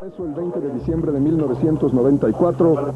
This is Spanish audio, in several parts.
Eso el 20 de diciembre de 1994,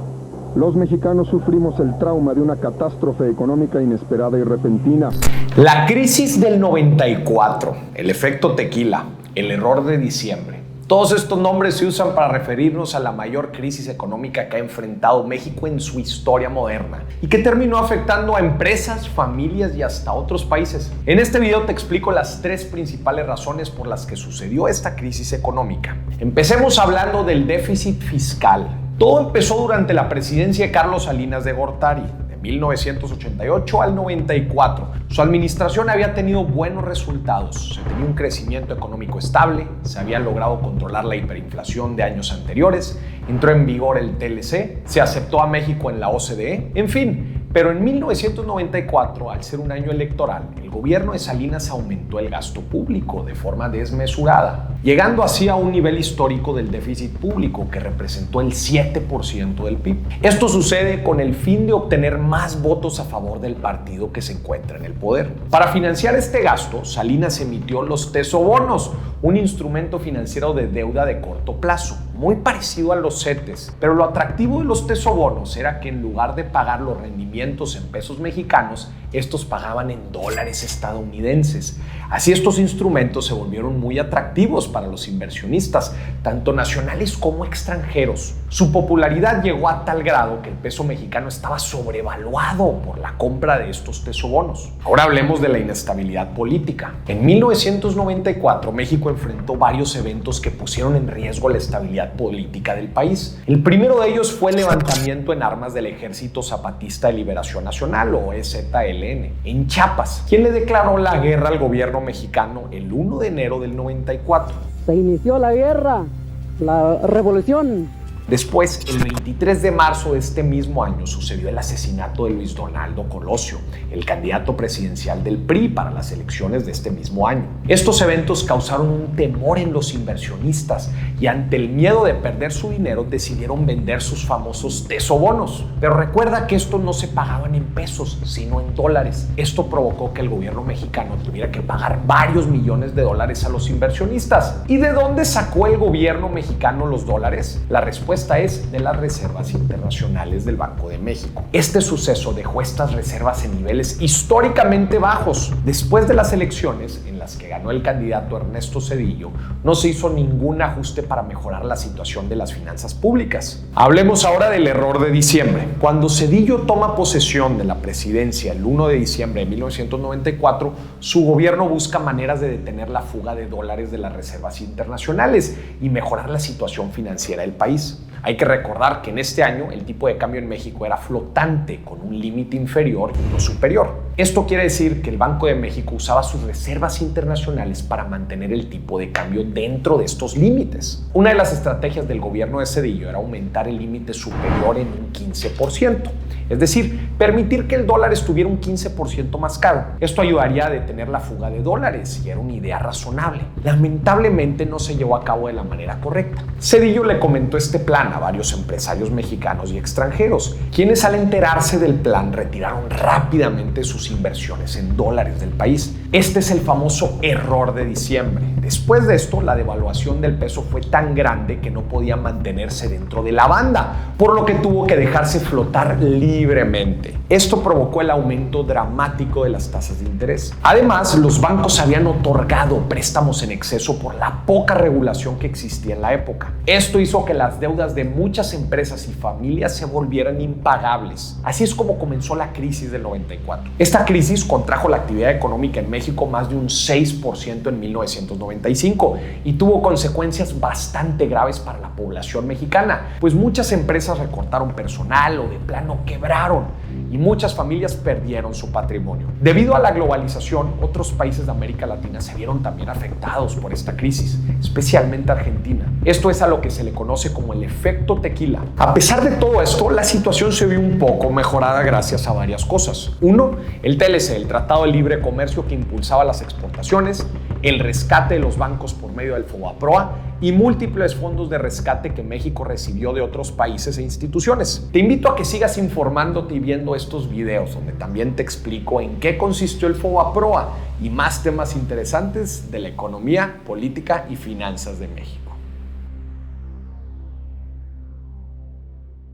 los mexicanos sufrimos el trauma de una catástrofe económica inesperada y repentina. La crisis del 94, el efecto tequila, el error de diciembre. Todos estos nombres se usan para referirnos a la mayor crisis económica que ha enfrentado México en su historia moderna y que terminó afectando a empresas, familias y hasta otros países. En este video te explico las tres principales razones por las que sucedió esta crisis económica. Empecemos hablando del déficit fiscal. Todo empezó durante la presidencia de Carlos Salinas de Gortari, de 1988 al 94. Su administración había tenido buenos resultados, se tenía un crecimiento económico estable, se había logrado controlar la hiperinflación de años anteriores, entró en vigor el TLC, se aceptó a México en la OCDE, en fin. Pero en 1994, al ser un año electoral, el gobierno de Salinas aumentó el gasto público de forma desmesurada, llegando así a un nivel histórico del déficit público que representó el 7% del PIB. Esto sucede con el fin de obtener más votos a favor del partido que se encuentra en el poder. Para financiar este gasto, Salinas emitió los tesobonos, un instrumento financiero de deuda de corto plazo, muy parecido a los CETES, pero lo atractivo de los tesobonos era que en lugar de pagar los rendimientos en pesos mexicanos, estos pagaban en dólares estadounidenses. Así estos instrumentos se volvieron muy atractivos para los inversionistas, tanto nacionales como extranjeros. Su popularidad llegó a tal grado que el peso mexicano estaba sobrevaluado por la compra de estos tesobonos. Ahora hablemos de la inestabilidad política. En 1994, México enfrentó varios eventos que pusieron en riesgo la estabilidad política del país. El primero de ellos fue el levantamiento en armas del Ejército Zapatista de Liberación Nacional, o EZLN, en Chiapas, quien le declaró la guerra al gobierno mexicano el 1 de enero del 94. Se inició la guerra, la revolución. Después, el 23 de marzo de este mismo año, sucedió el asesinato de Luis Donaldo Colosio, el candidato presidencial del PRI para las elecciones de este mismo año. Estos eventos causaron un temor en los inversionistas y ante el miedo de perder su dinero decidieron vender sus famosos tesobonos. Pero recuerda que estos no se pagaban en pesos, sino en dólares. Esto provocó que el gobierno mexicano tuviera que pagar varios millones de dólares a los inversionistas. ¿Y de dónde sacó el gobierno mexicano los dólares? La respuesta es de las reservas internacionales del Banco de México. Este suceso dejó estas reservas en niveles históricamente bajos. Después de las elecciones, en las que ganó el candidato Ernesto Zedillo, no se hizo ningún ajuste para mejorar la situación de las finanzas públicas. Hablemos ahora del error de diciembre. Cuando Zedillo toma posesión de la presidencia el 1 de diciembre de 1994, su gobierno busca maneras de detener la fuga de dólares de las reservas internacionales y mejorar la situación financiera del país. Hay que recordar que en este año el tipo de cambio en México era flotante, con un límite inferior y uno superior. Esto quiere decir que el Banco de México usaba sus reservas internacionales para mantener el tipo de cambio dentro de estos límites. Una de las estrategias del gobierno de Zedillo era aumentar el límite superior en un 15%. Es decir, permitir que el dólar estuviera un 15% más caro. Esto ayudaría a detener la fuga de dólares y era una idea razonable. Lamentablemente no se llevó a cabo de la manera correcta. Zedillo le comentó este plan a varios empresarios mexicanos y extranjeros, quienes al enterarse del plan retiraron rápidamente sus inversiones en dólares del país. Este es el famoso error de diciembre. Después de esto, la devaluación del peso fue tan grande que no podía mantenerse dentro de la banda, por lo que tuvo que dejarse flotar libremente. Esto provocó el aumento dramático de las tasas de interés. Además, los bancos habían otorgado préstamos en exceso por la poca regulación que existía en la época. Esto hizo que las deudas de muchas empresas y familias se volvieran impagables. Así es como comenzó la crisis del 94. Esta crisis contrajo la actividad económica en México más de un 6% en 1995 y tuvo consecuencias bastante graves para la población mexicana, pues muchas empresas recortaron personal o de plano quebraron y muchas familias perdieron su patrimonio. Debido a la globalización, otros países de América Latina se vieron también afectados por esta crisis, especialmente Argentina. Esto es a lo que se le conoce como el efecto tequila. A pesar de todo esto, la situación se vio un poco mejorada gracias a varias cosas. Uno, el TLC, el Tratado de Libre Comercio que impulsaba las exportaciones, el rescate de los bancos por medio del FOBAPROA y múltiples fondos de rescate que México recibió de otros países e instituciones. Te invito a que sigas informándote y viendo estos videos, donde también te explico en qué consistió el FOBAPROA y más temas interesantes de la economía, política y finanzas de México.